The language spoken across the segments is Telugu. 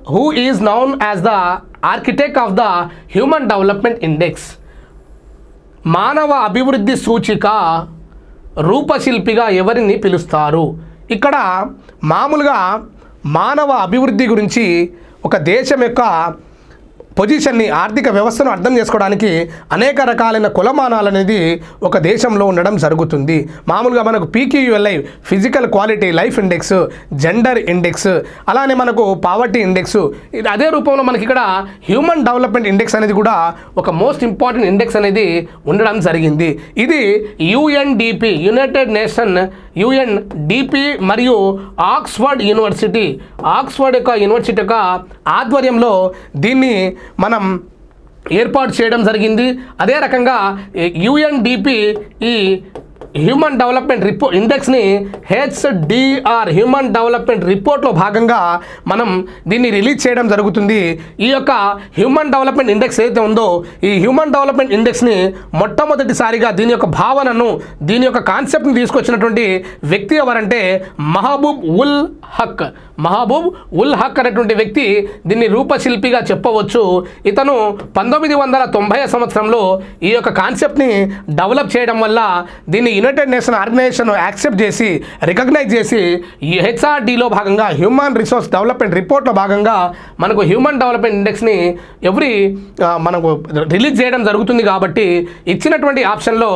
Who is noun as the architect of the human development index? మానవ అభివృద్ధి సూచిక రూపశిల్పిగా ఎవరిని పిలుస్తారు? ఇక్కడ మామూలుగా మానవ అభివృద్ధి గురించి ఒక దేశం యొక్క పొజిషన్ని, ఆర్థిక వ్యవస్థను అర్థం చేసుకోవడానికి అనేక రకాలైన కులమానాలు అనేది ఒక దేశంలో ఉండడం జరుగుతుంది. మామూలుగా మనకు పీక్యూఎల్ఐ physical quality life index, gender index, అలానే మనకు పావర్టీ ఇండెక్స్, అదే రూపంలో మనకి ఇక్కడ హ్యూమన్ డెవలప్మెంట్ ఇండెక్స్ అనేది కూడా ఒక మోస్ట్ ఇంపార్టెంట్ ఇండెక్స్ అనేది ఉండడం జరిగింది. ఇది యుఎన్డిపి, యునైటెడ్ నేషన్ యుఎన్డిపి మరియు ఆక్స్ఫర్డ్ యూనివర్సిటీ యొక్క ఆధ్వర్యంలో దీన్ని మనం ఏర్పాటు చేయడం జరిగింది. అదే రకంగా యుఎన్డిపి ఈ హ్యూమన్ డెవలప్మెంట్ ఇండెక్స్ని హెచ్డిఆర్ హ్యూమన్ డెవలప్మెంట్ రిపోర్ట్లో భాగంగా మనం దీన్ని రిలీజ్ చేయడం జరుగుతుంది. ఈ యొక్క హ్యూమన్ డెవలప్మెంట్ ఇండెక్స్ ఏదైతే ఉందో ఈ హ్యూమన్ డెవలప్మెంట్ ఇండెక్స్ని మొట్టమొదటిసారిగా దీని యొక్క భావనను, దీని యొక్క కాన్సెప్ట్ని తీసుకొచ్చినటువంటి వ్యక్తి ఎవరంటే మహబూబ్ ఉల్ హక్ అనేటువంటి వ్యక్తి దీన్ని రూపశిల్పిగా చెప్పవచ్చు. ఇతను 1990 సంవత్సరంలో ఈ యొక్క కాన్సెప్ట్ని డెవలప్ చేయడం వల్ల దీన్ని యునైటెడ్ నేషన్ ఆర్గనైజేషన్ యాక్సెప్ట్ చేసి, రికగ్నైజ్ చేసి హెచ్ఆర్డీలో భాగంగా హ్యూమన్ రిసోర్స్ డెవలప్మెంట్ రిపోర్ట్లో భాగంగా మనకు హ్యూమన్ డెవలప్మెంట్ ఇండెక్స్ని మనకు రిలీజ్ చేయడం జరుగుతుంది. కాబట్టి ఇచ్చినటువంటి ఆప్షన్లో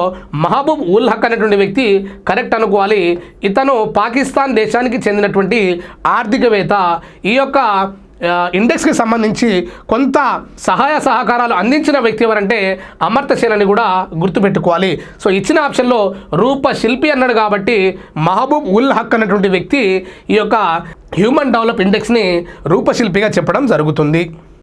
మహబూబ్ ఉల్ హక్ అనేటువంటి వ్యక్తి కరెక్ట్ అనుకోవాలి. ఇతను పాకిస్తాన్ దేశానికి చెందినటువంటి ఆర్థికవేత్త. ఈ యొక్క ఇండెక్స్కి సంబంధించి కొంత సహాయ సహకారాలు అందించిన వ్యక్తి ఎవరంటే అమర్త్య సేన్ అని కూడా గుర్తుపెట్టుకోవాలి. సో ఇచ్చిన ఆప్షన్లో రూపశిల్పి అన్నాడు కాబట్టి మహబూబ్ ఉల్ హక్ అనేటువంటి వ్యక్తి ఈ యొక్క హ్యూమన్ డెవలప్ ఇండెక్స్ని రూపశిల్పిగా చెప్పడం జరుగుతుంది.